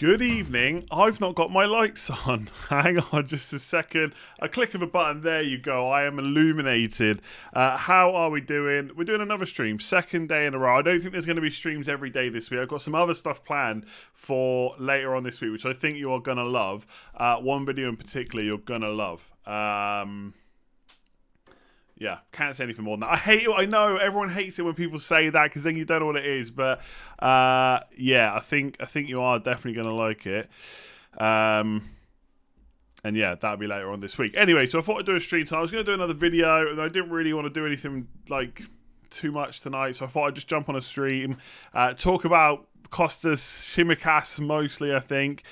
Good evening. I've not got my lights on. Hang on just a second. A click of a button. There you go. I am illuminated. How are we doing? We're doing another stream. Second day in a row. I don't think there's going to be streams every day this week. I've got some other stuff planned for later on this week, which I think you are going to love. One video in particular you're going to love. Yeah, can't say anything more than that. I hate it. I know everyone hates it when people say that because then you don't know what it is. But yeah, I think you are definitely going to like it. And yeah, that'll be later on this week. Anyway, so I thought I'd do a stream tonight. I was going to do another video, and I didn't really want to do anything like too much tonight. So I thought I'd just jump on a stream, talk about Kostas Tsimikas mostly, I think.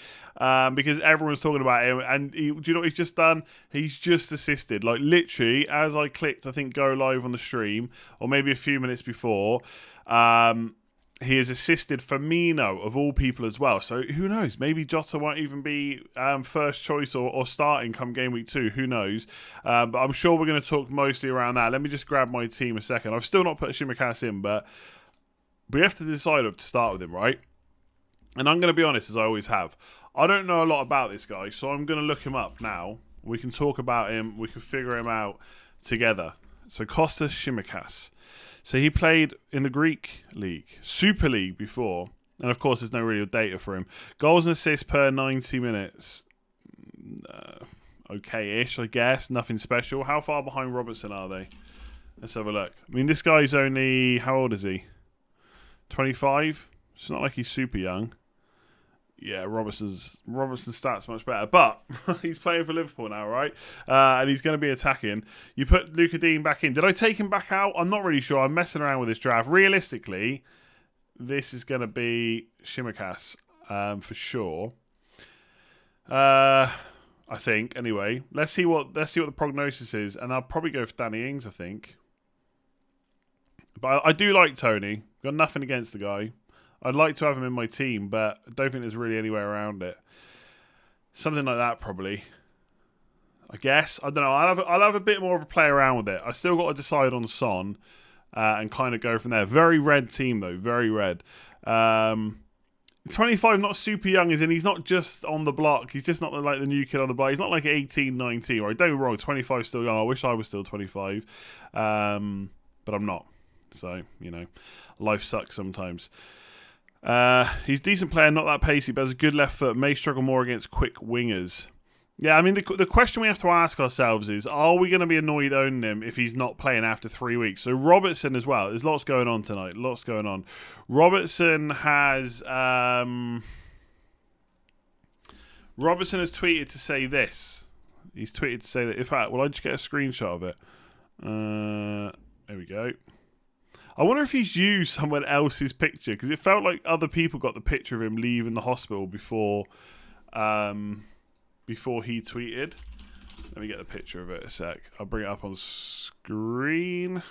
Because everyone's talking about him, and do you know what he's just done? He's just assisted, like literally as I clicked, I think go live on the stream, or maybe a few minutes before, he has assisted Firmino of all people as well. So who knows? Maybe Jota won't even be first choice or starting come game week 2. Who knows? But I'm sure we're going to talk mostly around that. Let me just grab my team a second. I've still not put Tsimikas in, but we have to decide to start with him, right? And I'm going to be honest, as I always have. I don't know a lot about this guy, so I'm going to look him up now. We can talk about him. We can figure him out together. So Kostas Tsimikas. So he played in the Greek league, Super League before. And of course, there's no real data for him. Goals and assists per 90 minutes. Okay-ish, I guess. Nothing special. How far behind Robertson are they? Let's have a look. I mean, this guy's only... How old is he? 25? It's not like he's super young. Yeah, Robertson's stats much better. But he's playing for Liverpool now, right? And he's going to be attacking. You put Luka Dean back in. Did I take him back out? I'm not really sure. I'm messing around with this draft. Realistically, this is going to be Tsimikas for sure. I think. Anyway, let's see what the prognosis is, and I'll probably go for Danny Ings. I think, but I do like Tony. Got nothing against the guy. I'd like to have him in my team, but I don't think there's really any way around it. Something like that, probably. I guess. I don't know. I'll have a bit more of a play around with it. I still got to decide on Son and kind of go from there. Very red team, though. Very red. 25, not super young, as in he's not just on the block. He's just not like the new kid on the block. He's not like 18, 19. Right? Don't get me wrong, 25 still young. I wish I was still 25. But I'm not. So, life sucks sometimes. He's a decent player, not that pacey, but has a good left foot. May struggle more against quick wingers. Yeah, I mean, the question we have to ask ourselves is, are we going to be annoyed owning him if he's not playing after 3 weeks? So Robertson as well. There's lots going on tonight. Lots going on. Robertson has tweeted to say this. He's tweeted to say that. In fact, will I just get a screenshot of it? There we go. I wonder if he's used someone else's picture, because it felt like other people got the picture of him leaving the hospital before he tweeted. Let me get the picture of it a sec. I'll bring it up on screen.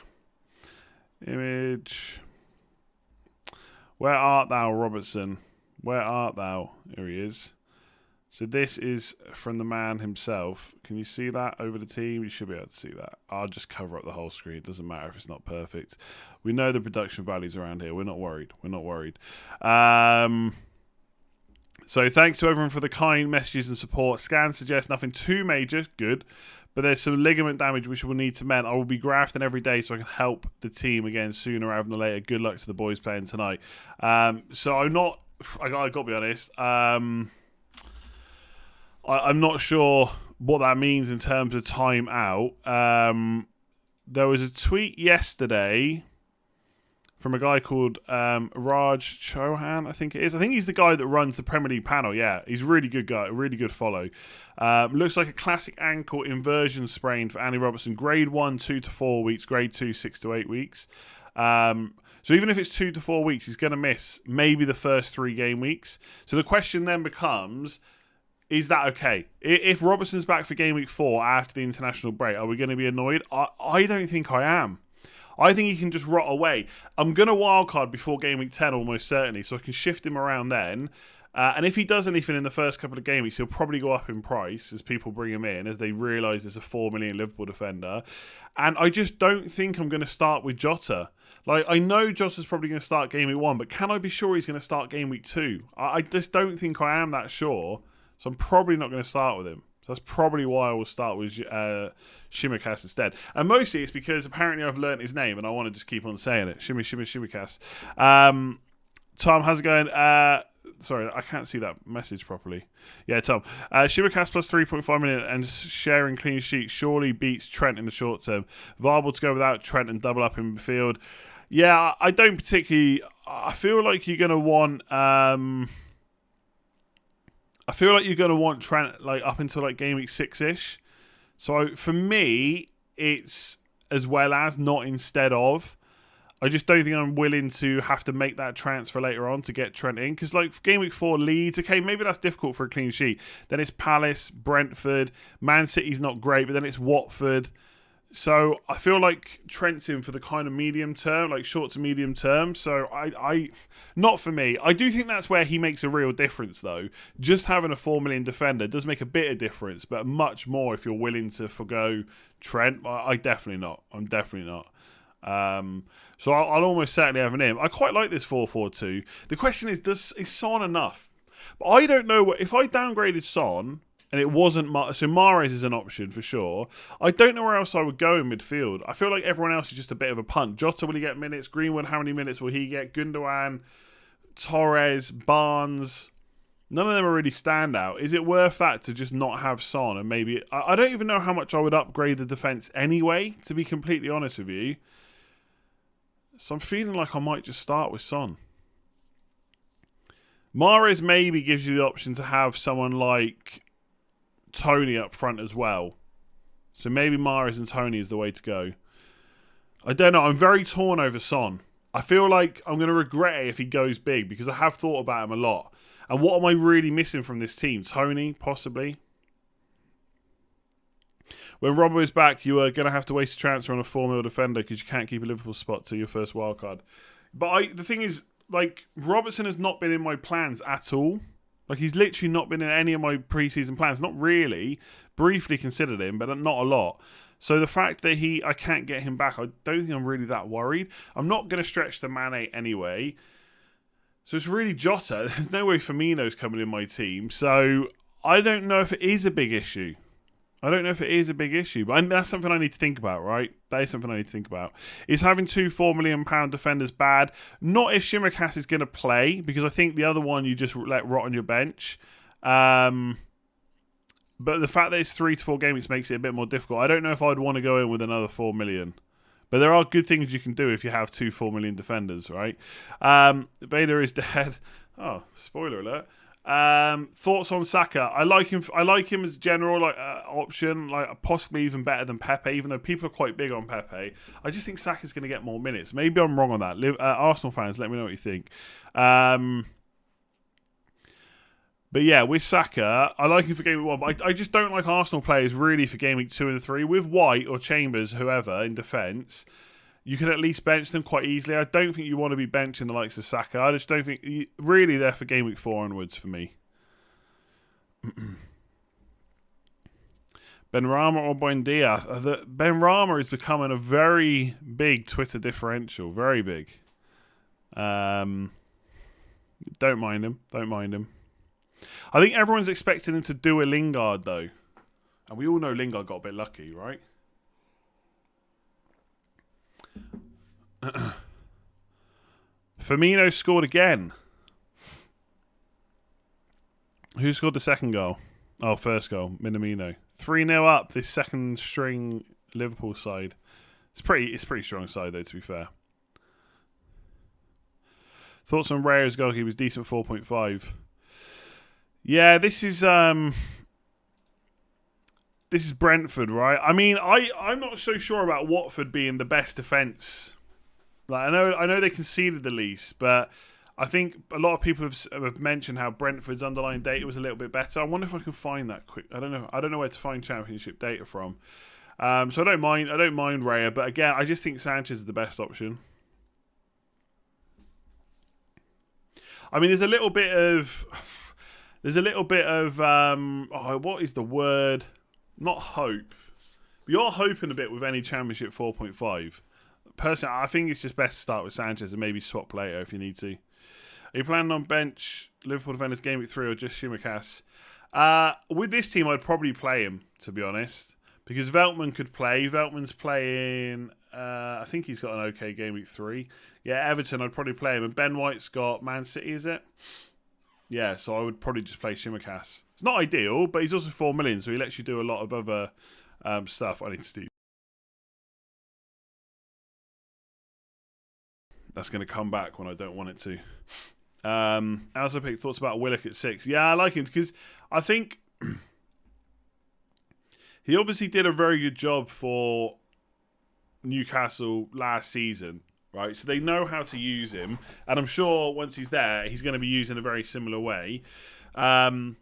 Image. Where art thou, Robertson? Where art thou? Here he is. So this is from the man himself. Can you see that over the team? You should be able to see that. I'll just cover up the whole screen. It doesn't matter if it's not perfect. We know the production values around here. We're not worried. We're not worried. So thanks to everyone for the kind messages and support. Scans suggest nothing too major. Good. But there's some ligament damage which we'll need to mend. I will be grafting every day so I can help the team again sooner rather than later. Good luck to the boys playing tonight. So I'm not... I got to be honest. I'm not sure what that means in terms of time out. There was a tweet yesterday from a guy called Raj Chauhan, I think it is. I think he's the guy that runs the Premier League panel. Yeah, he's a really good guy, a really good follow. Looks like a classic ankle inversion sprain for Andy Robertson. Grade 1, 2 to 4 weeks. Grade 2, 6 to 8 weeks. So even if it's 2 to 4 weeks, he's going to miss maybe the first 3 game weeks. So the question then becomes... is that okay? If Robertson's back for game week 4 after the international break, are we going to be annoyed? I don't think I am. I think he can just rot away. I'm going to wildcard before game week 10 almost certainly, so I can shift him around then. And if he does anything in the first couple of game weeks, he'll probably go up in price as people bring him in, as they realise there's a 4 million Liverpool defender. And I just don't think I'm going to start with Jota. Like, I know Jota's probably going to start game week 1, but can I be sure he's going to start game week 2? I just don't think I am that sure. So I'm probably not going to start with him. So that's probably why I will start with Shimikas instead. And mostly it's because apparently I've learnt his name and I want to just keep on saying it. Shimikas. Tom, how's it going? Sorry, I can't see that message properly. Yeah, Tom. Shimikas plus 3.5 million and sharing clean sheet surely beats Trent in the short term. Viable to go without Trent and double up in midfield. Yeah, I don't particularly... I feel like you're going to want... I feel like you're going to want Trent like up until like game week 6-ish. So for me, it's as well as, not instead of. I just don't think I'm willing to have to make that transfer later on to get Trent in. Because like game week 4 Leeds, okay, maybe that's difficult for a clean sheet. Then it's Palace, Brentford, Man City's not great, but then it's Watford. So I feel like Trent's in for the kind of medium term, like short to medium term. So I not for me. I do think that's where he makes a real difference, though. Just having a 4 million defender does make a bit of difference, but much more if you're willing to forgo Trent. I definitely not. I'm definitely not. So I'll almost certainly have an him. I quite like this 4-4-2. The question is Son enough? But I don't know if I downgraded Son. And it wasn't... So Mahrez is an option for sure. I don't know where else I would go in midfield. I feel like everyone else is just a bit of a punt. Jota, will he get minutes? Greenwood, how many minutes will he get? Gundogan, Torres, Barnes. None of them are really standout. Is it worth that to just not have Son? And maybe... I don't even know how much I would upgrade the defence anyway, to be completely honest with you. So I'm feeling like I might just start with Son. Mahrez maybe gives you the option to have someone like... Tony up front as well. So maybe Mahrez and Tony is the way to go. I don't know. I'm very torn over Son. I feel like I'm going to regret it if he goes big because I have thought about him a lot. And what am I really missing from this team? Tony, possibly. When Robbo is back, you are going to have to waste a transfer on a 4 mil defender because you can't keep a Liverpool spot to your first wildcard. But the thing is, like, Robertson has not been in my plans at all. Like, he's literally not been in any of my preseason plans. Not really. Briefly considered him, but not a lot. So the fact that I can't get him back, I don't think I'm really that worried. I'm not going to stretch the Mane anyway. So it's really Jota. There's no way Firmino's coming in my team. So I don't know if it is a big issue. But that's something I need to think about, right? That is something I need to think about. Is having two £4 million defenders bad? Not if Shimikas is going to play, because I think the other one you just let rot on your bench. But the fact that it's 3 to 4 game weeks makes it a bit more difficult. I don't know if I'd want to go in with another 4 million. But there are good things you can do if you have two 4 million defenders, right? Vader is dead. Oh, spoiler alert. Thoughts on Saka? I like him as general option, like possibly even better than Pepe. Even though people are quite big on Pepe, I just think Saka's going to get more minutes. Maybe I'm wrong on that. Arsenal fans, let me know what you think. But yeah, with Saka, I like him for Game Week 1, but I just don't like Arsenal players really for Game Week 2 and 3. With White or Chambers, whoever, in defence, you can at least bench them quite easily. I don't think you want to be benching the likes of Saka. I just don't think... Really, they're for Game Week 4 onwards for me. Benrahma or Buendia? Benrahma is becoming a very big Twitter differential. Very big. Don't mind him. I think everyone's expecting him to do a Lingard, though. And we all know Lingard got a bit lucky, right? Firmino scored again. Who scored the second goal? Oh, first goal. Minamino. 3-0 up this second string Liverpool side. It's pretty strong side, though, to be fair. Thoughts on Rayo's goalkeeper? Was decent 4.5. Yeah, this is Brentford, right? I mean, I'm not so sure about Watford being the best defence. Like, I know they conceded the least, but I think a lot of people have mentioned how Brentford's underlying data was a little bit better. I wonder if I can find that quick. I don't know where to find Championship data from. So I don't mind Raya, but again, I just think Sanchez is the best option. I mean, there's a little bit of what is the word? Not hope. But you're hoping a bit with any Championship 4.5. Personally, I think it's just best to start with Sanchez and maybe swap later if you need to. Are you planning on bench Liverpool defenders Game Week 3 or just Shimikas? With this team, I'd probably play him, to be honest. Because Veltman could play. Veltman's playing... I think he's got an okay Game Week 3. Yeah, Everton, I'd probably play him. And Ben White's got Man City, is it? Yeah, so I would probably just play Shimikas. It's not ideal, but he's also 4 million, so he lets you do a lot of other stuff. I need to see. That's going to come back when I don't want it to. Also pick thoughts about Willock at 6. Yeah, I like him because I think he obviously did a very good job for Newcastle last season, right? So they know how to use him, and I'm sure once he's there, he's going to be used in a very similar way. And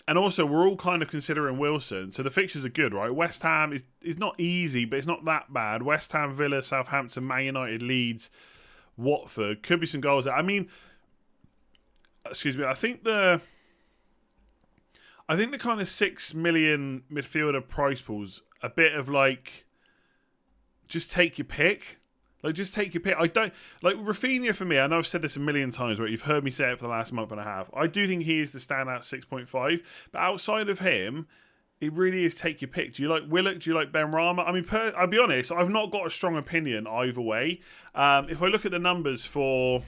also, we're all kind of considering Wilson, so the fixtures are good, right? West Ham is not easy, but it's not that bad. West Ham, Villa, Southampton, Man United, Leeds, Watford. Could be some goals there. I mean, excuse me, I think the kind of 6 million midfielder price pool's a bit of like, just take your pick. Like, just take your pick. I don't... Like, Rafinha for me, I know I've said this a million times, right? You've heard me say it for the last month and a half. I do think he is the standout 6.5. But outside of him, it really is take your pick. Do you like Willock? Do you like Benrahma? I mean, I'll be honest, I've not got a strong opinion either way. If I look at the numbers for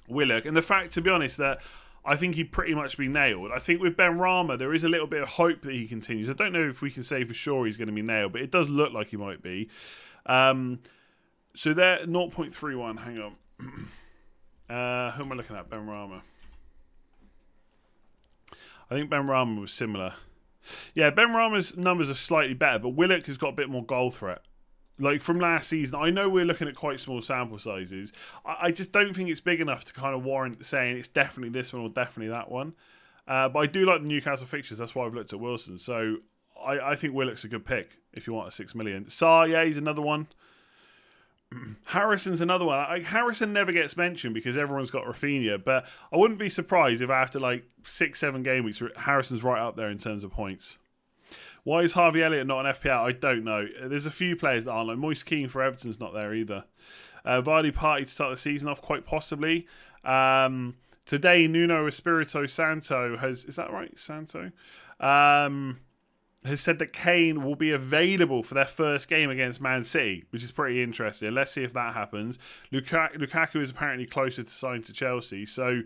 Willock, and the fact, to be honest, that I think he'd pretty much be nailed. I think with Benrahma, there is a little bit of hope that he continues. I don't know if we can say for sure he's going to be nailed, but it does look like he might be. So they're 0.31. Hang on. Who am I looking at? Benrahma. I think Benrahma was similar. Yeah, Benrahma's numbers are slightly better, but Willock has got a bit more goal threat. Like from last season, I know we're looking at quite small sample sizes. I just don't think it's big enough to kind of warrant saying it's definitely this one or definitely that one. But I do like the Newcastle fixtures. That's why I've looked at Wilson. So I think Willock's a good pick if you want a 6 million. Sarr, yeah, he's another one. Harrison's another one. Harrison never gets mentioned because everyone's got Rafinha, but I wouldn't be surprised if after like 6-7 game weeks, Harrison's right up there in terms of points. Why is Harvey Elliott not an FPL? I don't know. There's a few players that aren't. Like Moise Keane for Everton's not there either. Vardy party to start the season off, quite possibly. Today, Nuno Espirito Santo has... Is that right? Santo? Has said that Kane will be available for their first game against Man City, which is pretty interesting. Let's see if that happens. Lukaku is apparently closer to sign to Chelsea, so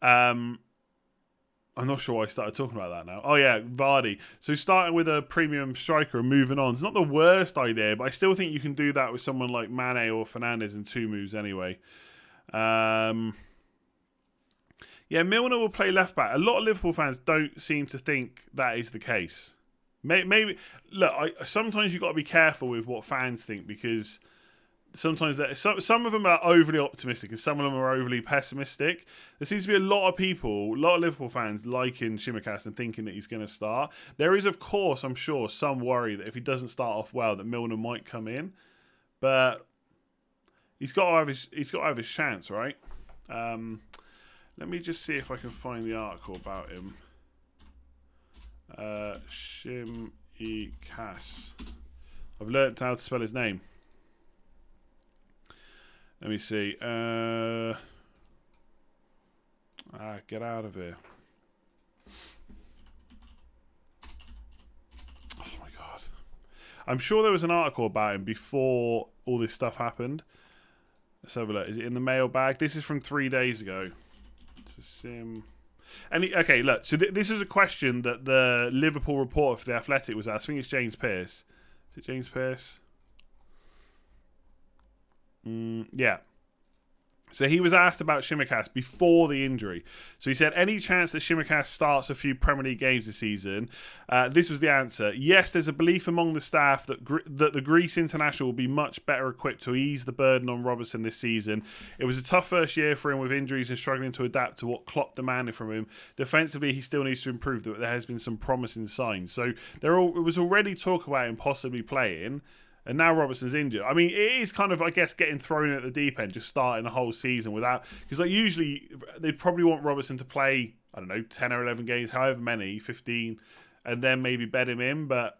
I'm not sure why I started talking about that now. Oh yeah, Vardy. So starting with a premium striker and moving on, it's not the worst idea, but I still think you can do that with someone like Mane or Fernandes in 2 moves anyway. Yeah, Milner will play left back. A lot of Liverpool fans don't seem to think that is the case. Maybe look. Sometimes you've got to be careful with what fans think because sometimes some of them are overly optimistic and some of them are overly pessimistic. There seems to be a lot of people, a lot of Liverpool fans liking Tsimikas and thinking that he's going to start. There is, of course, I'm sure, some worry that if he doesn't start off well, that Milner might come in, but he's got to have his chance, right? Let me just see if I can find the article about him. Tsimikas. I've learnt how to spell his name. Let me see. Get out of here. Oh my god. I'm sure there was an article about him before all this stuff happened. Let's have a look. Is it in the mailbag? This is from 3 days ago. Okay, look. So this is a question that the Liverpool reporter for The Athletic was asked. I think it's James Pearce. Is it James Pearce? Yeah. So he was asked about Tsimikas before the injury. So he said, any chance that Tsimikas starts a few Premier League games this season? This was the answer. Yes, there's a belief among the staff that the Greece international will be much better equipped to ease the burden on Robertson this season. It was a tough first year for him with injuries and struggling to adapt to what Klopp demanded from him. Defensively, he still needs to improve, but there has been some promising signs. So it was already talk about him possibly playing. And now Robertson's injured. I mean, it is kind of, I guess, getting thrown at the deep end, just starting the whole season without... Because like usually, they'd probably want Robertson to play, I don't know, 10 or 11 games, however many, 15, and then maybe bed him in. But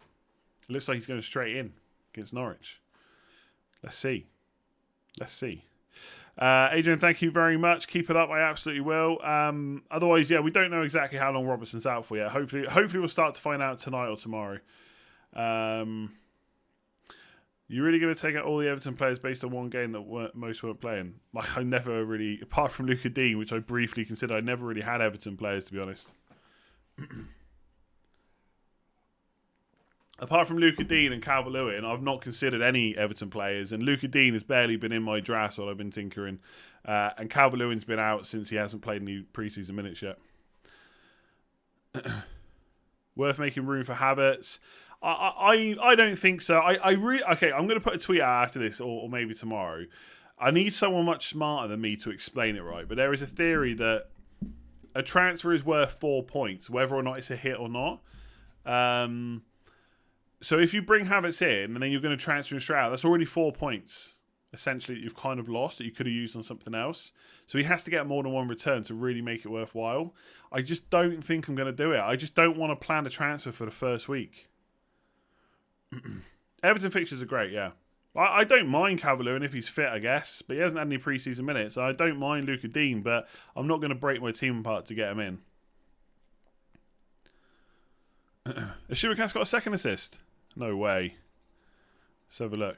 it looks like he's going straight in against Norwich. Let's see. Adrian, thank you very much. Keep it up. I absolutely will. Otherwise, yeah, we don't know exactly how long Robertson's out for yet. Hopefully we'll start to find out tonight or tomorrow. You're really going to take out all the Everton players based on one game that most weren't playing? I never really, apart from Luca Dean, which I briefly considered, I never really had Everton players, to be honest. Apart from Luca Dean and Calvert-Lewin, I've not considered any Everton players, and Luca Dean has barely been in my drafts while I've been tinkering. And Calvert-Lewin's been out since he hasn't played any preseason minutes yet. Worth making room for Havertz. I don't think so. Okay, I'm going to put a tweet out after this or maybe tomorrow. I need someone much smarter than me to explain it right. But there is a theory that a transfer is worth 4 points, whether or not it's a hit or not. So if you bring Havertz in and then you're going to transfer him straight out, that's already 4 points, essentially, that you've kind of lost that you could have used on something else. So he has to get more than one return to really make it worthwhile. I just don't think I'm going to do it. I just don't want to plan a transfer for the first week. Everton fixtures are great, yeah. I don't mind Calvert-Lewin if he's fit, I guess, but he hasn't had any preseason minutes. So I don't mind Luca Dean, but I'm not going to break my team apart to get him in. Has Tsimikas got a second assist? No way. Let's have a look.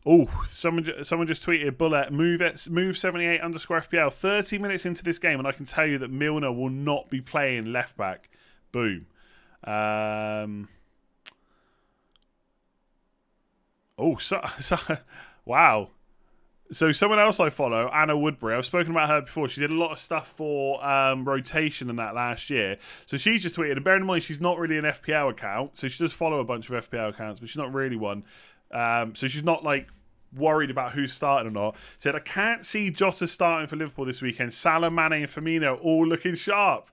Oh, someone just tweeted, Bullet, move 78 _ FPL. 30 minutes into this game, and I can tell you that Milner will not be playing left back. Boom. Wow. So someone else I follow, Anna Woodbury, I've spoken about her before. She did a lot of stuff for rotation and that last year. So she's just tweeted, and bearing in mind she's not really an FPL account, so she does follow a bunch of FPL accounts, but she's not really one. So she's not like worried about who's starting or not. Said, I can't see Jota starting for Liverpool this weekend. Salah, Mane and Firmino all looking sharp.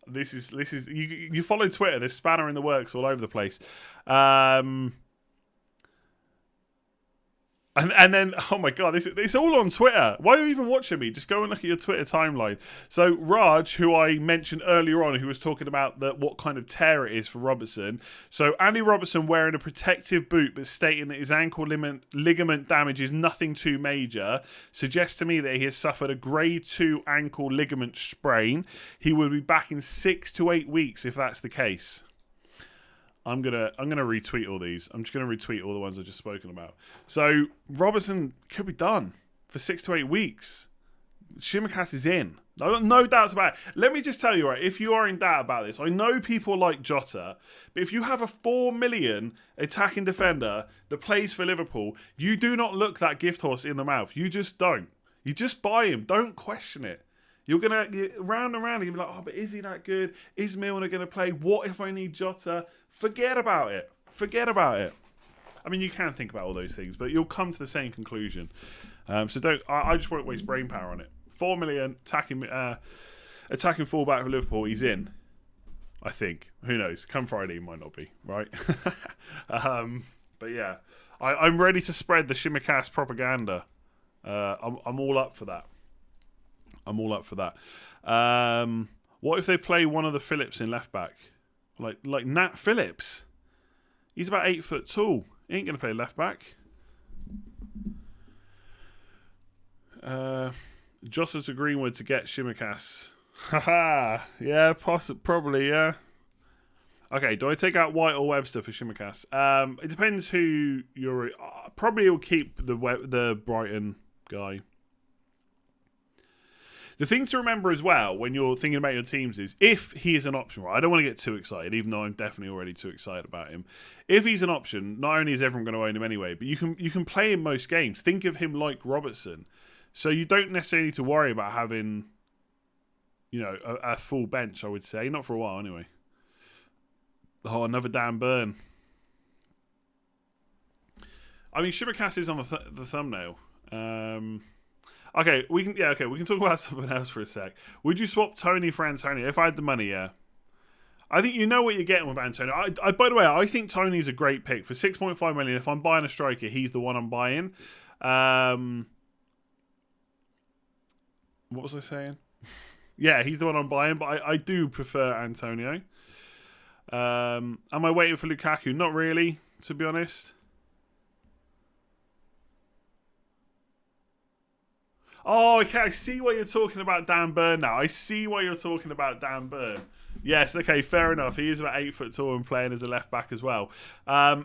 This is you follow Twitter. There's spanner in the works all over the place. And then, oh my God, it's all on Twitter. Why are you even watching me? Just go and look at your Twitter timeline. So Raj, who I mentioned earlier on, who was talking about what kind of tear it is for Robertson. So Andy Robertson wearing a protective boot but stating that his ankle ligament damage is nothing too major suggests to me that he has suffered a grade 2 ankle ligament sprain. He will be back in 6 to 8 weeks if that's the case. I'm gonna retweet all these. I'm just gonna retweet all the ones I've just spoken about. So Robertson could be done for 6 to 8 weeks. Tsimikas is in. No doubts about it. Let me just tell you, right, if you are in doubt about this, I know people like Jota, but if you have a 4 million attacking defender that plays for Liverpool, you do not look that gift horse in the mouth. You just don't. You just buy him. Don't question it. You're going to, round and round, you're going to be like, oh, but is he that good? Is Milner going to play? What if I need Jota? Forget about it. Forget about it. I mean, you can think about all those things, but you'll come to the same conclusion. So don't. I just won't waste brain power on it. 4 million attacking fullback for Liverpool. He's in. I think. Who knows? Come Friday, he might not be, right? But yeah, I'm ready to spread the Tsimikas propaganda. I'm all up for that. I'm all up for that. What if they play one of the Phillips in left back? Like Nat Phillips. He's about 8 foot tall. He ain't going to play left back. Jota to Greenwood to get Tsimikas. Haha. Yeah, probably, yeah. Okay, do I take out White or Webster for Tsimikas? It depends who you're... probably will keep the Brighton guy. The thing to remember as well when you're thinking about your teams is if he is an option, right? I don't want to get too excited, even though I'm definitely already too excited about him. If he's an option, not only is everyone going to own him anyway, but you can play in most games. Think of him like Robertson. So you don't necessarily need to worry about having, a full bench, I would say. Not for a while, anyway. Oh, another Davern. I mean, Tsimikas is on the thumbnail. Okay, we can talk about something else for a sec. Would you swap Tony for Antonio? If I had the money, yeah. I think you know what you're getting with Antonio. By the way, I think Tony's a great pick. For 6.5 million, if I'm buying a striker, he's the one I'm buying. What was I saying? Yeah, he's the one I'm buying, but I do prefer Antonio. Am I waiting for Lukaku? Not really, to be honest. Oh, okay, I see why you're talking about Davern now. I see why you're talking about Davern. Yes, okay, fair enough. He is about 8 foot tall and playing as a left back as well. But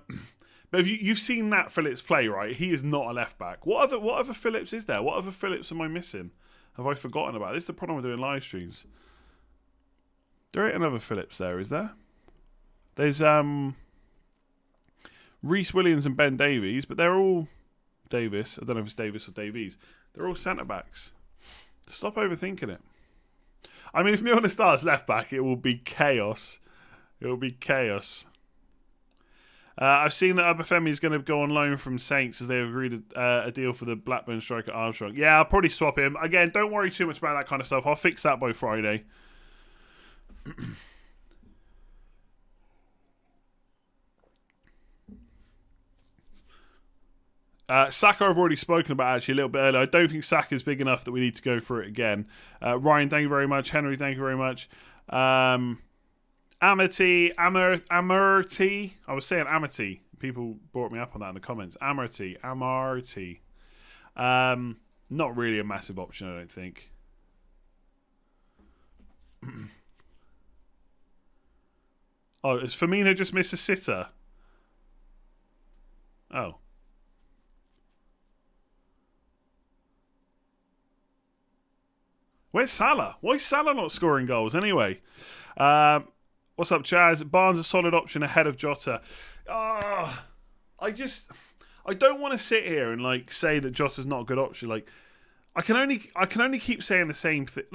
if you've seen Nat Phillips play, right? He is not a left back. What other Phillips is there? What other Phillips am I missing? Have I forgotten about? This is the problem with doing live streams. There ain't another Phillips there, is there? There's Reece Williams and Ben Davies, but they're all Davis. I don't know if it's Davis or Davies. They're all centre-backs. Stop overthinking it. I mean, if Milner starts left-back, it will be chaos. It will be chaos. I've seen that Obafemi is going to go on loan from Saints as they've agreed a deal for the Blackburn striker Armstrong. Yeah, I'll probably swap him. Again, don't worry too much about that kind of stuff. I'll fix that by Friday. Saka I've already spoken about actually a little bit earlier. I don't think Saka's big enough that we need to go through it again. Ryan, thank you very much. Henry, thank you very much. Amity. I was saying Amity. People brought me up on that in the comments. Amity. Not really a massive option, I don't think. Oh, has Firmino just missed a sitter? Oh. Where's Salah? Why is Salah not scoring goals anyway? What's up, Chaz? Barnes a solid option ahead of Jota. I don't want to sit here and say that Jota's not a good option. I can only keep saying the same thing.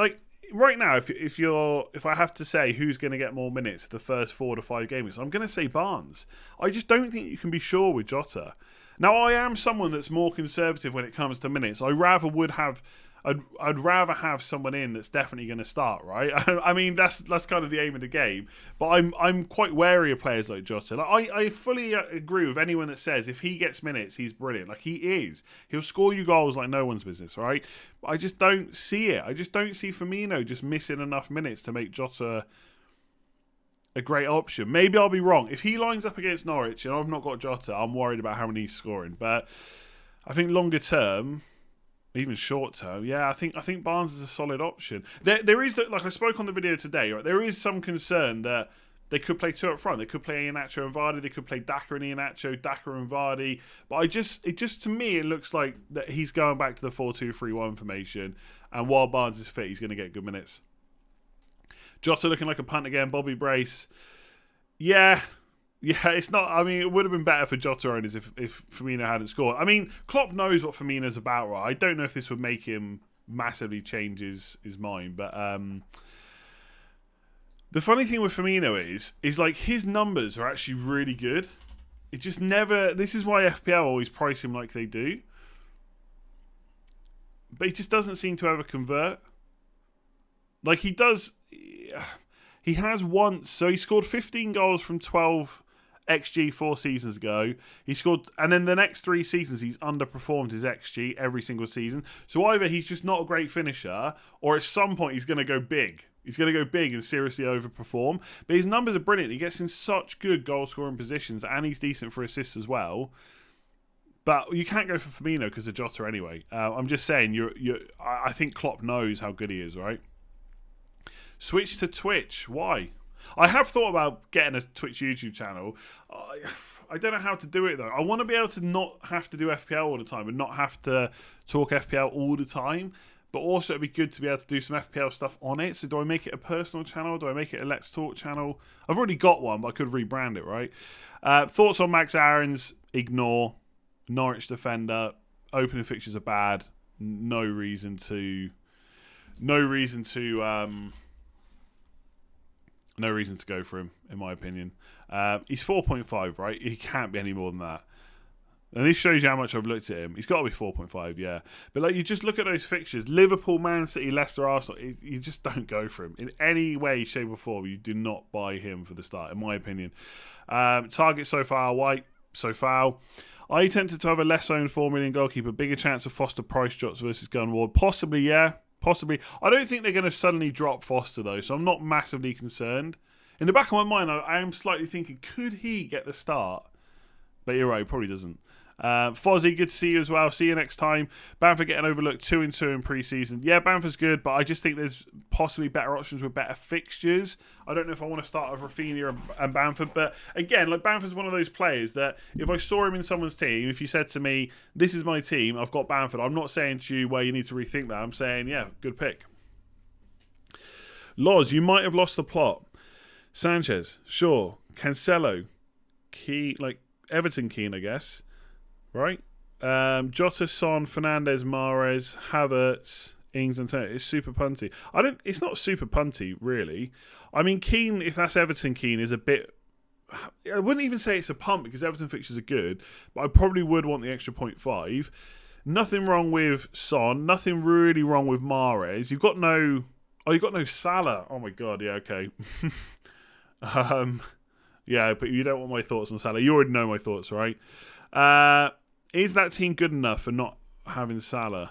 Right now, if I have to say who's going to get more minutes the first 4 to 5 games, I'm going to say Barnes. I just don't think you can be sure with Jota. Now, I am someone that's more conservative when it comes to minutes. I rather would have I'd rather have someone in that's definitely going to start, right? I mean, that's kind of the aim of the game. But I'm quite wary of players like Jota. Like, I fully agree with anyone that says if he gets minutes, he's brilliant. Like, he is. He'll score you goals like no one's business, right? But I just don't see it. I just don't see Firmino just missing enough minutes to make Jota a great option. Maybe I'll be wrong. If he lines up against Norwich and I've not got Jota, I'm worried about how many he's scoring. But I think longer term, even short term, yeah, I think Barnes is a solid option. There is, like I spoke on the video today, right? There is some concern that they could play two up front. They could play Iheanacho and Vardy. They could play Daka and Iheanacho, Daka and Vardy. But it just to me, it looks like that he's going back to the 4-2-3-1 formation. And while Barnes is fit, he's going to get good minutes. Jota looking like a punt again. Bobby Brace, yeah, it's not. I mean, it would have been better for Jota owners if Firmino hadn't scored. I mean, Klopp knows what Firmino's about, right? I don't know if this would make him massively change his mind, but the funny thing with Firmino is like his numbers are actually really good. It just never. This is why FPL always price him like they do, but he just doesn't seem to ever convert. Like he does. He has once, so he scored 15 goals from 12 XG 4 seasons ago. He scored, and then the next 3 seasons he's underperformed his XG every single season. So either he's just not a great finisher, or at some point he's going to go big. He's going to go big and seriously overperform. But his numbers are brilliant. He gets in such good goal scoring positions, and he's decent for assists as well. But you can't go for Firmino because of Jota anyway. I'm just saying, I think Klopp knows how good he is, right? Switch to Twitch. Why? I have thought about getting a Twitch YouTube channel. I don't know how to do it though. I want to be able to not have to do FPL all the time and not have to talk FPL all the time. But also it'd be good to be able to do some FPL stuff on it. So do I make it a personal channel? Do I make it a Let's Talk channel? I've already got one, but I could rebrand it, right? Thoughts on Max Aarons? Ignore. Norwich defender. Opening fixtures are bad. No reason to go for him, in my opinion. He's 4.5, right? He can't be any more than that. And this shows you how much I've looked at him. He's got to be 4.5, yeah. But like, you just look at those fixtures: Liverpool, Man City, Leicester, Arsenal. You just don't go for him in any way, shape, or form. You do not buy him for the start, in my opinion. Target so far, White, so foul. Are you tempted to have a less owned 4 million goalkeeper? Bigger chance of Foster, Price drops versus Gunward? Possibly, yeah. Possibly. I don't think they're going to suddenly drop Foster, though, so I'm not massively concerned. In the back of my mind, I am slightly thinking, could he get the start? But you're right, he probably doesn't. Fozzie, good to see you as well. See you next time. Bamford getting overlooked 2-2 in pre-season. Yeah, Bamford's good, but I just think there's possibly better options with better fixtures. I don't know if I want to start with Rafinha and Bamford, but again, like Bamford's one of those players that if I saw him in someone's team, if you said to me, this is my team, I've got Bamford, I'm not saying to you, well, you need to rethink that. I'm saying, yeah, good pick. Loz, you might have lost the plot. Sanchez, sure. Cancelo, key, like Everton keen, I guess. Right? Jota, Son, Fernandes, Mahrez, Havertz, Ings, and Turner. It's super punty. It's not super punty, really. I mean, Keane, if that's Everton Keane, is a bit. I wouldn't even say it's a punt because Everton fixtures are good, but I probably would want the extra 0.5. Nothing wrong with Son. Nothing really wrong with Mahrez. You've got no Salah. Oh my god. Yeah. Okay. Yeah, but you don't want my thoughts on Salah. You already know my thoughts, right? Is that team good enough for not having Salah?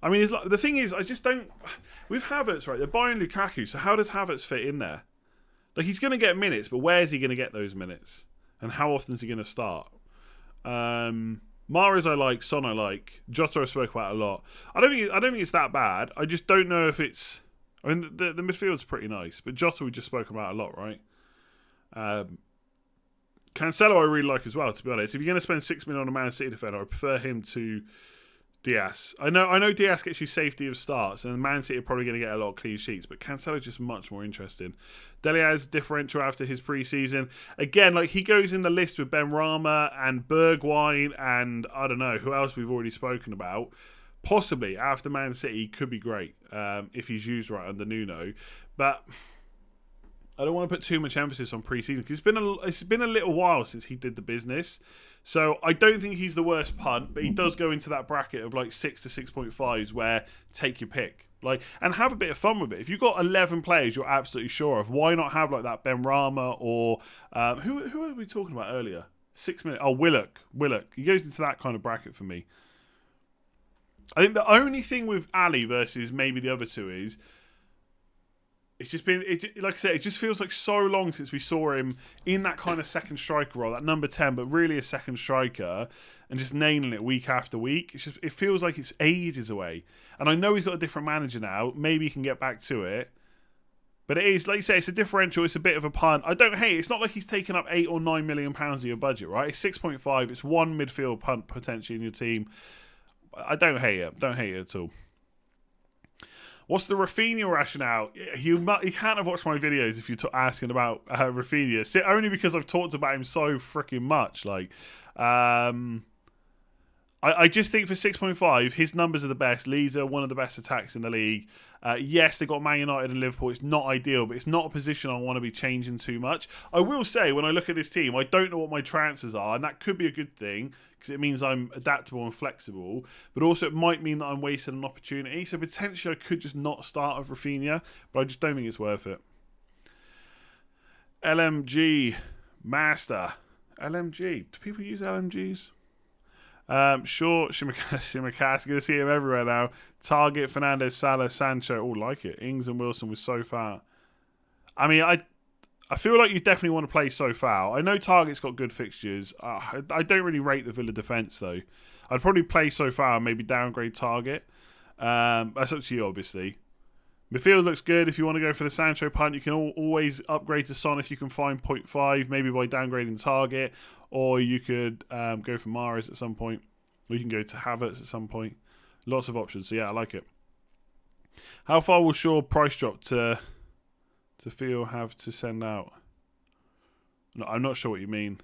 I mean, the thing is, I just don't. With Havertz, right? They're buying Lukaku, so how does Havertz fit in there? Like, he's going to get minutes, but where's he going to get those minutes? And how often is he going to start? Mahrez I like, Son I like, Jota I spoke about a lot. I don't think it's that bad. I just don't know if it's. I mean, the midfield's pretty nice, but Jota we just spoke about a lot, right? Cancelo I really like as well, to be honest. If you're going to spend 6 million on a Man City defender, I prefer him to Diaz. I know Diaz gets you safety of starts, and Man City are probably going to get a lot of clean sheets, but Cancelo's just much more interesting. Dele Alli's differential after his pre-season. Again, like, he goes in the list with Ben Rama and Bergwijn and I don't know who else we've already spoken about. Possibly after Man City could be great if he's used right under Nuno, but I don't want to put too much emphasis on pre-season because it's been a little while since he did the business. So I don't think he's the worst punt, but he does go into that bracket of like 6 to 6.5s where take your pick. Like, and have a bit of fun with it. If you've got 11 players you're absolutely sure of, why not have like that Ben Rama or who were we talking about earlier? 6 minutes. Oh, Willock. He goes into that kind of bracket for me. I think the only thing with Ali versus maybe the other two is it's just been, like I said, it just feels like so long since we saw him in that kind of second striker role, that number 10, but really a second striker, and just nailing it week after week. It feels like it's ages away. And I know he's got a different manager now. Maybe he can get back to it. But it is, like you say, it's a differential. It's a bit of a punt. I don't hate it. It's not like he's taken up £8 or £9 million of your budget, right? It's 6.5. It's one midfield punt potentially in your team. I don't hate it. Don't hate it at all. What's the Rafinha rationale? You can't have watched my videos if you're asking about Rafinha. Only because I've talked about him so freaking much. Like, I just think for 6.5, his numbers are the best. Leeds are one of the best attacks in the league. Yes, they got Man United and Liverpool. It's not ideal, but it's not a position I want to be changing too much. I will say, when I look at this team, I don't know what my transfers are, and that could be a good thing because it means I'm adaptable and flexible, but also it might mean that I'm wasting an opportunity. So potentially I could just not start with Rafinha, but I just don't think it's worth it. LMG Master. LMG. Do people use LMGs? Sure, Shimaka's going to see him everywhere now. Target, Fernandez, Salah, Sancho. Oh, like it. Ings and Wilson was so far. I mean, I feel like you definitely want to play so far. I know Target's got good fixtures. I don't really rate the Villa defence, though. I'd probably play so far and maybe downgrade Target. That's up to you, obviously. Midfield looks good. If you want to go for the Sancho punt, you can always upgrade to Son if you can find 0.5, maybe by downgrading Target. Or you could go for Mahrez at some point. Or you can go to Havertz at some point. Lots of options. So, yeah, I like it. How far will Shaw price drop to feel have to send out? No, I'm not sure what you mean.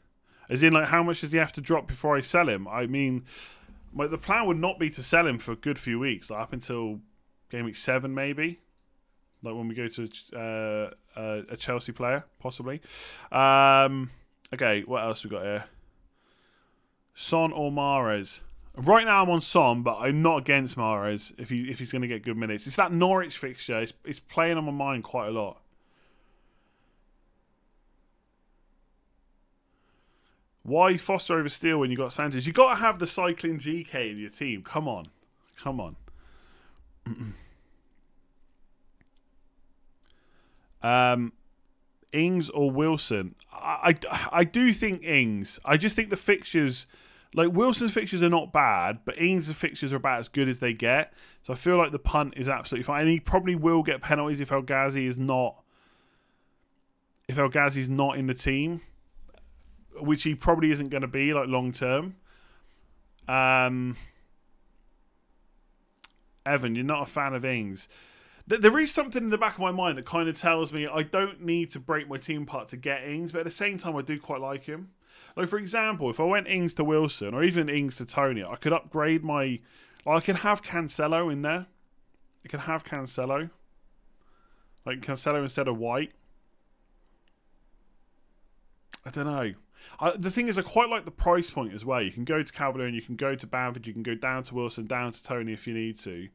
As in, like, how much does he have to drop before I sell him? I mean, the plan would not be to sell him for a good few weeks. Like, up until Game Week 7, maybe. Like when we go to a Chelsea player, possibly. Okay, what else we got here? Son or Mahrez? Right now I'm on Son, but I'm not against Mahrez if he's going to get good minutes. It's that Norwich fixture. It's playing on my mind quite a lot. Why Foster over Steele when you got Sanchez? You got to have the cycling GK in your team. Come on. Ings or Wilson? I do think Ings. I just think the fixtures, like Wilson's fixtures are not bad, but Ings' fixtures are about as good as they get. So I feel like the punt is absolutely fine. And he probably will get penalties if El Ghazi is not in the team, which he probably isn't going to be like long term. Evan, you're not a fan of Ings. There is something in the back of my mind that kind of tells me I don't need to break my team apart to get Ings, but at the same time, I do quite like him. Like, for example, if I went Ings to Wilson or even Ings to Tony, I could upgrade my... I could have Cancelo in there. I could have Cancelo. Like, Cancelo instead of White. I don't know. The thing is, I quite like the price point as well. You can go to Calvert-Lewin, you can go to Bamford, you can go down to Wilson, down to Tony if you need to.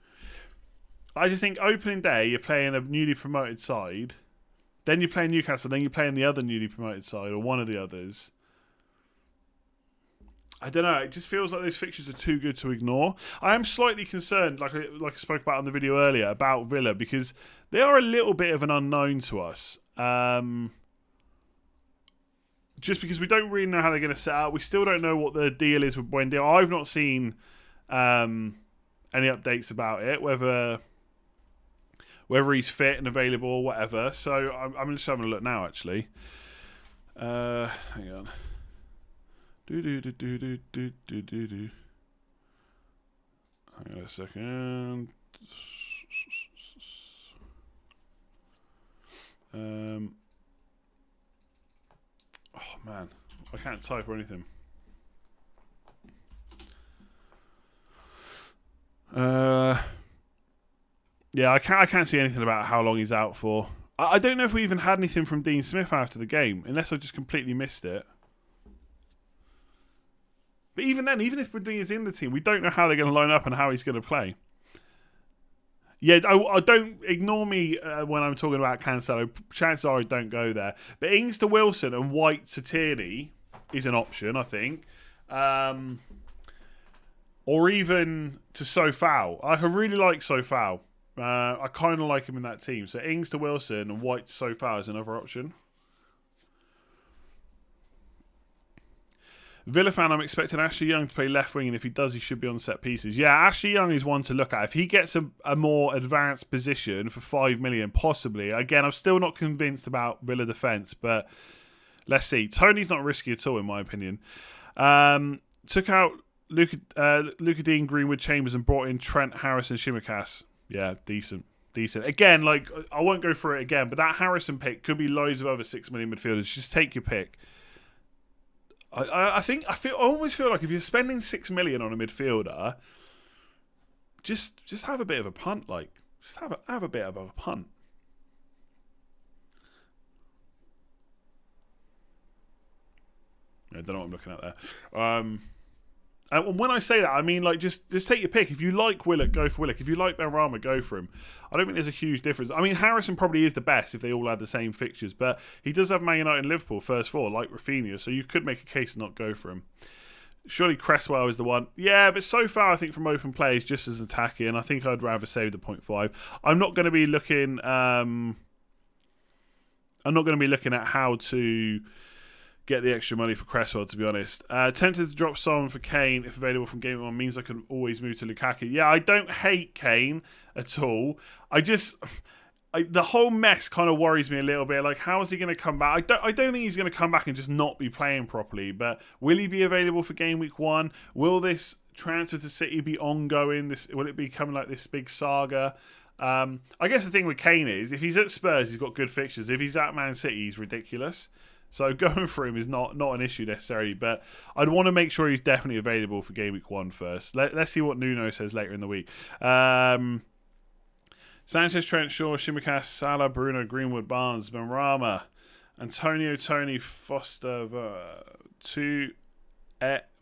I just think opening day, you're playing a newly promoted side. Then you're playing Newcastle. Then you're playing the other newly promoted side or one of the others. I don't know. It just feels like those fixtures are too good to ignore. I am slightly concerned, like I spoke about on the video earlier, about Villa because they are a little bit of an unknown to us. Just because we don't really know how they're going to set up. We still don't know what the deal is with Buendia. I've not seen any updates about it, whether he's fit and available or whatever. So I'm just having a look now, actually. Hang on. Hang on a second. Oh man, I can't type or anything. Yeah, I can't see anything about how long he's out for. I don't know if we even had anything from Dean Smith after the game, unless I just completely missed it. But even then, even if Dean is in the team, we don't know how they're going to line up and how he's going to play. Yeah, I don't ignore me when I'm talking about Cancelo. Chances are I don't go there. But Ings to Wilson and White to Tierney is an option, I think. Or even to Sofao. I really like Sofao. I kind of like him in that team. So Ings to Wilson and White to Sofao is another option. Villa fan, I'm expecting Ashley Young to play left wing, and if he does, he should be on set pieces. Yeah, Ashley Young is one to look at. If he gets a more advanced position for 5 million, possibly. Again, I'm still not convinced about Villa defence, but let's see. Tony's not risky at all, in my opinion. Took out Luca Dean, Greenwood, Chambers, and brought in Trent, Harrison, Shimikas. Yeah, decent. Again, like I won't go through it again, but that Harrison pick could be loads of other 6 million midfielders. Just take your pick. I almost feel like if you're spending 6 million on a midfielder, just have a bit of a punt. Like, just have a bit of a punt. I don't know what I'm looking at there. And when I say that, I mean, like, just take your pick. If you like Willock, go for Willock. If you like Benrahma, go for him. I don't think there's a huge difference. I mean, Harrison probably is the best if they all had the same fixtures, but he does have Man United and Liverpool first four, like Rafinha, so you could make a case to not go for him. Surely Cresswell is the one. Yeah, but so far, I think from open play, he's just as attacking. I think I'd rather save the 0.5. I'm not going to be looking... I'm not going to be looking at how to get the extra money for Cresswell, to be honest. Tempted to drop Son for Kane if available from Game 1 means I can always move to Lukaku. Yeah, I don't hate Kane at all. The whole mess kind of worries me a little bit. Like, how is he going to come back? I don't think he's going to come back and just not be playing properly. But will he be available for Game Week 1? Will this transfer to City be ongoing? Will it be coming like this big saga? I guess the thing with Kane is, if he's at Spurs, he's got good fixtures. If he's at Man City, he's ridiculous. So going for him is not an issue necessarily, but I'd want to make sure he's definitely available for Game Week 1 first. Let's see what Nuno says later in the week. Sanchez, Trent, Shaw, Shimikas, Salah, Bruno, Greenwood, Barnes, Benrahma, Antonio, Tony, Foster,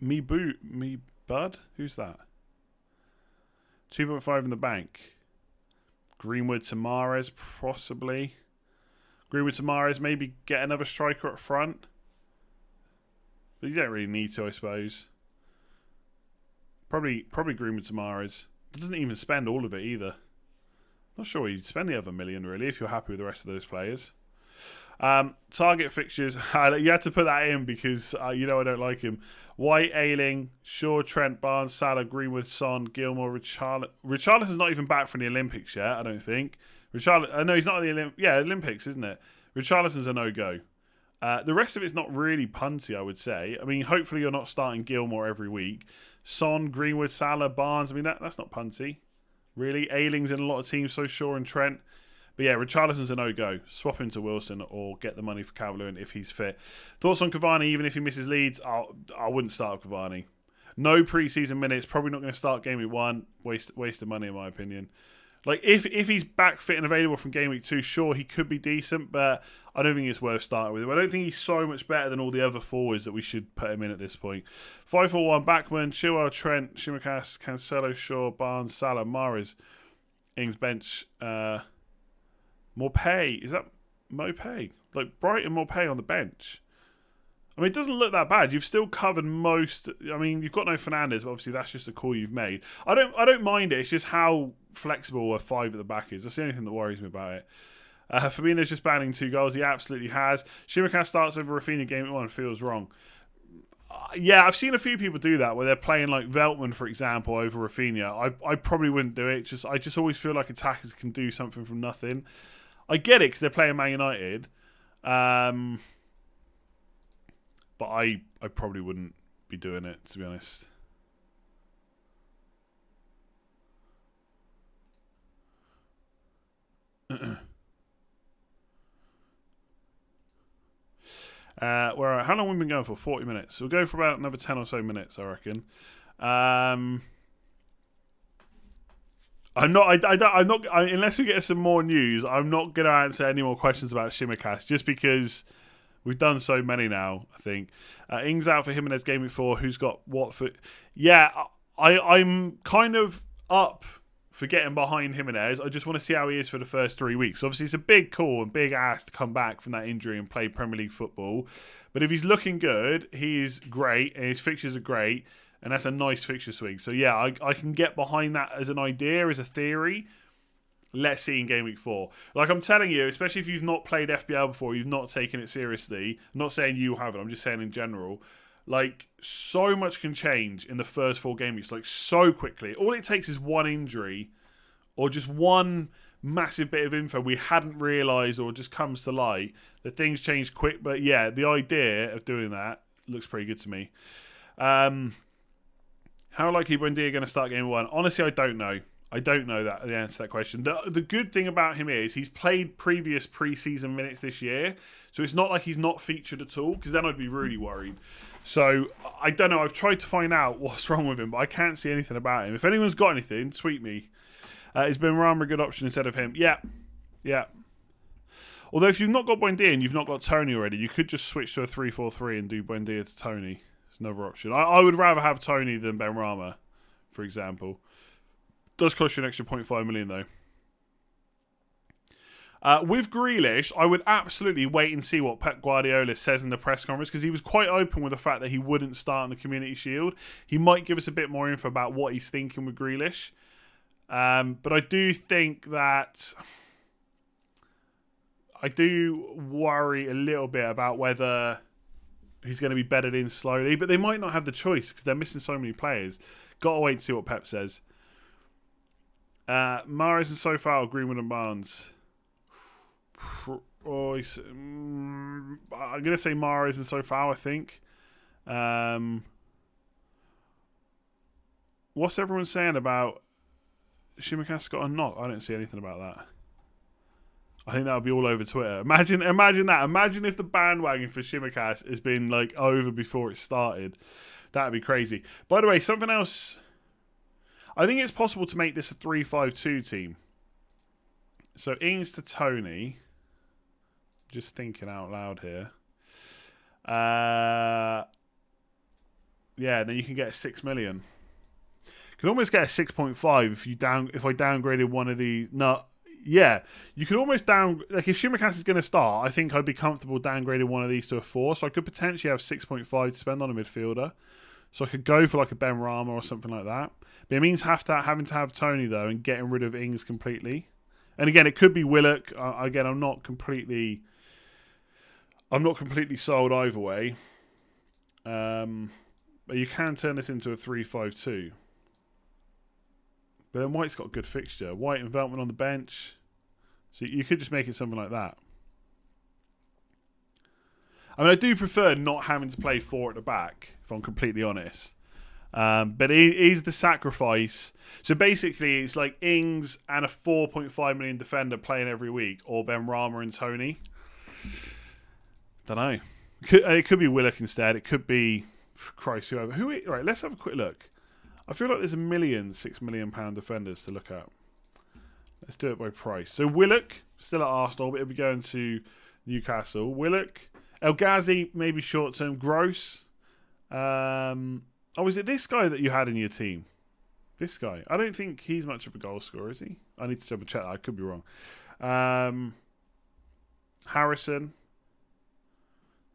me bud? Who's that? 2.5 in the bank. Greenwood to Mahrez, possibly. Greenwood to Mahrez, maybe get another striker up front. But you don't really need to, I suppose. Probably Greenwood to Mahrez. Doesn't even spend all of it either. Not sure you'd spend the other million, really, if you're happy with the rest of those players. Target fixtures. You had to put that in because you know I don't like him. White, Ayling, Shaw, Trent, Barnes, Salah, Greenwood, Son, Gilmore, Richarlison's not even back from the Olympics yet, I don't think. No, he's not at the Olympics, isn't it? Richarlison's a no-go. The rest of it's not really punty, I would say. I mean, hopefully you're not starting Gilmore every week. Son, Greenwood, Salah, Barnes. I mean, that's not punty, really. Ayling's in a lot of teams, so Shaw and Trent. But yeah, Richarlison's a no-go. Swap him to Wilson or get the money for Calvert-Lewin if he's fit. Thoughts on Cavani, even if he misses Leeds? I wouldn't start Cavani. No pre-season minutes. Probably not going to start Game Week 1. Waste of money, in my opinion. Like, if he's back fit and available from Game Week 2, sure, he could be decent, but I don't think it's worth starting with him. I don't think he's so much better than all the other forwards that we should put him in at this point. 5-4-1, Backman, Chilwell, Trent, Shimikas, Cancelo, Shaw, Barnes, Salah, Mahrez, Ings bench, Morpay. Is that Morpay? Like, Brighton Morpay on the bench. I mean, it doesn't look that bad. You've still covered most. I mean, you've got no Fernandes, but obviously that's just a call you've made. I don't mind it. It's just how flexible a 5 at the back is. That's the only thing that worries me about it. Firmino's just banning 2 goals. He absolutely has. Shimikas starts over Rafinha Game Week 1 feels wrong. Yeah, I've seen a few people do that where they're playing like Veltman, for example, over Rafinha. I probably wouldn't do it. I just always feel like attackers can do something from nothing. I get it because they're playing Man United. But I probably wouldn't be doing it, to be honest. How long have we been going for? 40 minutes. So we'll go for about another 10 or so minutes, I reckon. I'm not. Unless we get some more news, I'm not going to answer any more questions about Shimmercast, just because we've done so many now. I think Ings out for Jimenez game week 4. Who's got Watford? Yeah, I'm kind of up for getting behind Jimenez. I just want to see how he is for the first 3 weeks. Obviously, it's a big call and big ask to come back from that injury and play Premier League football. But if he's looking good, he's great, and his fixtures are great. And that's a nice fixture swing. So, yeah, I can get behind that as an idea, as a theory. Let's see in game week 4. Like I'm telling you, especially if you've not played FPL before, you've not taken it seriously. I'm not saying you haven't. I'm just saying in general. Like, so much can change in the first 4 game weeks. Like, so quickly. All it takes is one injury or just one massive bit of info we hadn't realised or just comes to light. That things change quick. But, yeah, the idea of doing that looks pretty good to me. How likely Buendia going to start game 1? Honestly, I don't know. I don't know the answer to that question. The good thing about him is he's played previous preseason minutes this year, so it's not like he's not featured at all, because then I'd be really worried. So, I don't know. I've tried to find out what's wrong with him, but I can't see anything about him. If anyone's got anything, tweet me. Is Benrahma a good option instead of him? Yeah. Although if you've not got Buendia and you've not got Tony already, you could just switch to a 3-4-3 and do Buendia to Tony. Another option. I would rather have Tony than Benrahma, for example. Does cost you an extra 0.5 million though. With Grealish, I would absolutely wait and see what Pep Guardiola says in the press conference, because he was quite open with the fact that he wouldn't start in the Community Shield. He might give us a bit more info about what he's thinking with Grealish. But I do think that I do worry a little bit about whether he's going to be bedded in slowly, but they might not have the choice because they're missing so many players. Got to wait and see what Pep says. Mahrez and so far, Greenwood and Barnes. I'm going to say Mahrez and so far, I think. What's everyone saying about Shimmercast got a knock? I don't see anything about that. I think that would be all over Twitter. Imagine that. Imagine if the bandwagon for Shimmercast has been like over before it started. That would be crazy. By the way, something else. I think it's possible to make this a 3-5-2 team. So Ings to Tony. Just thinking out loud here. Yeah, then you can get a 6 million. You can almost get a 6.5 if I downgraded one of the. No. Yeah, you could almost like if Shimmercast is going to start, I think I'd be comfortable downgrading one of these to a 4, so I could potentially have 6.5 to spend on a midfielder. So I could go for like a Benrahma or something like that. But it means having to have Tony though and getting rid of Ings completely. And again, it could be Willock. Again, I'm not completely sold either way. But you can turn this into a 3-5-2. But then White's got a good fixture. White and Veltman on the bench. So you could just make it something like that. I mean, I do prefer not having to play 4 at the back, if I'm completely honest. But it is the sacrifice. So basically, it's like Ings and a 4.5 million defender playing every week, or Benrahma and Tony. Don't know. It could be Willock instead. It could be Christ, whoever. Right, let's have a quick look. I feel like there's £6 million defenders to look at. Let's do it by price. So Willock, still at Arsenal, but he'll be going to Newcastle. Willock, El Ghazi, maybe short term. Gross. Is it this guy that you had in your team? This guy. I don't think he's much of a goal scorer, is he? I need to double check that. I could be wrong. Harrison.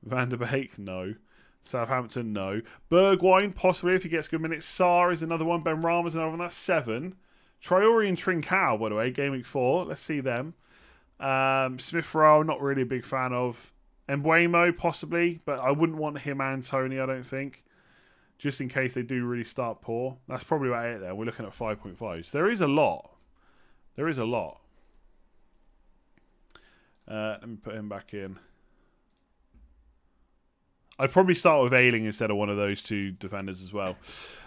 Van der Beek, no. Southampton, no. Bergwijn, possibly, if he gets good minutes. Sarr is another one. Benrahma's another one. That's 7. Traore and Trincao, by the way, game week 4. Let's see them. Smith Rowe, not really a big fan of. Mbuemo, possibly, but I wouldn't want him and Tony, I don't think. Just in case they do really start poor. That's probably about it there. We're looking at 5.5. So there is a lot. Let me put him back in. I'd probably start with Ayling instead of one of those two defenders as well.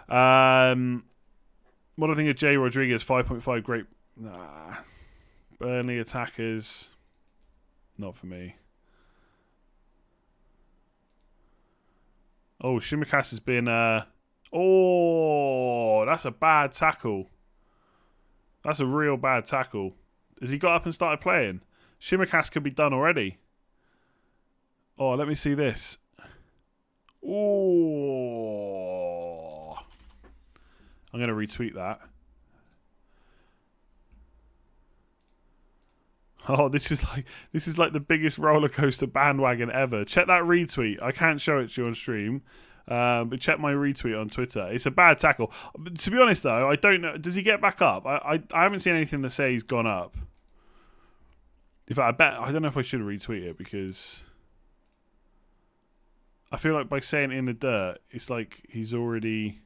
What do I think of Jay Rodriguez? 5.5, great. Nah. Burnley attackers. Not for me. Oh, Shimmercast has been... that's a bad tackle. That's a real bad tackle. Has he got up and started playing? Shimmercast could be done already. Oh, let me see this. Oh, I'm going to retweet that. Oh, this is like the biggest roller coaster bandwagon ever. Check that retweet. I can't show it to you on stream, but check my retweet on Twitter. It's a bad tackle. But to be honest, though, I don't know. Does he get back up? I haven't seen anything that say he's gone up. In fact, I don't know if I should retweet it because I feel like by saying in the dirt, it's like he's already.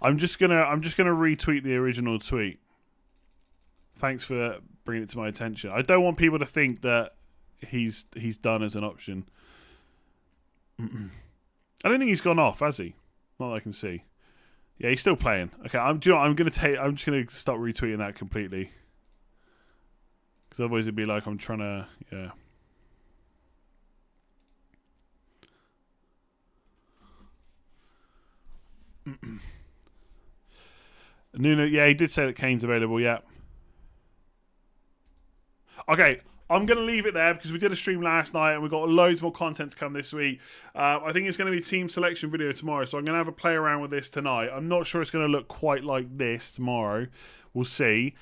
I'm just gonna retweet the original tweet. Thanks for bringing it to my attention. I don't want people to think that he's done as an option. I don't think he's gone off, has he? Not that I can see. Yeah, he's still playing. Okay, I'm just gonna stop retweeting that completely. Because otherwise it'd be like I'm trying to, yeah. Nuno, yeah, he did say that Kane's available, yeah. Okay, I'm going to leave it there because we did a stream last night and we've got loads more content to come this week. I think it's going to be team selection video tomorrow, so I'm going to have a play around with this tonight. I'm not sure it's going to look quite like this tomorrow. We'll see.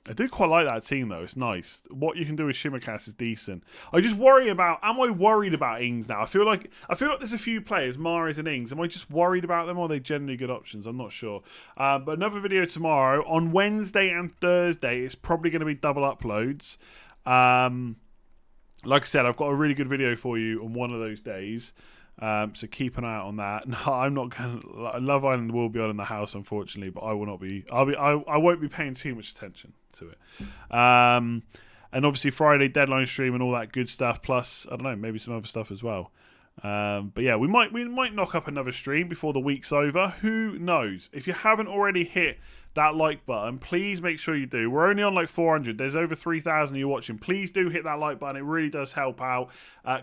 I do quite like that team, though. It's nice. What you can do with Shimmercast is decent. I just worry about... Am I worried about Ings now? I feel like there's a few players, Mahrez and Ings. Am I just worried about them, or are they generally good options? I'm not sure. But another video tomorrow. On Wednesday and Thursday, it's probably going to be double uploads. Like I said, I've got a really good video for you on one of those days. So keep an eye out on that. No, I'm not going to... Love Island will be on in the house, unfortunately, but I will not be... I won't be paying too much attention to it. And obviously Friday deadline stream and all that good stuff, plus, I don't know, maybe some other stuff as well. But yeah, we might knock up another stream before the week's over. Who knows? If you haven't already hit that like button, please make sure you do. We're only on like 400. There's over 3,000 of you watching. Please do hit that like button. It really does help out.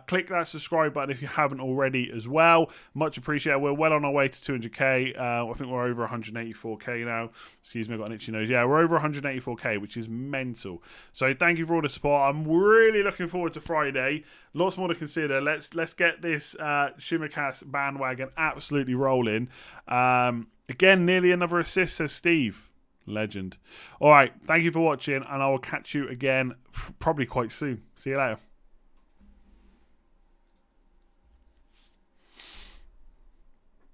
Click that subscribe button if you haven't already as well. Much appreciated. We're well on our way to 200k. I think we're over 184k now. Excuse me, I got an itchy nose. Yeah, we're over 184k, which is mental. So thank you for all the support. I'm really looking forward to Friday. Lots more to consider. Let's get this Shimmercast bandwagon absolutely rolling. Again, nearly another assist, says Steve. Legend. All right, thank you for watching, and I will catch you again probably quite soon. See you later.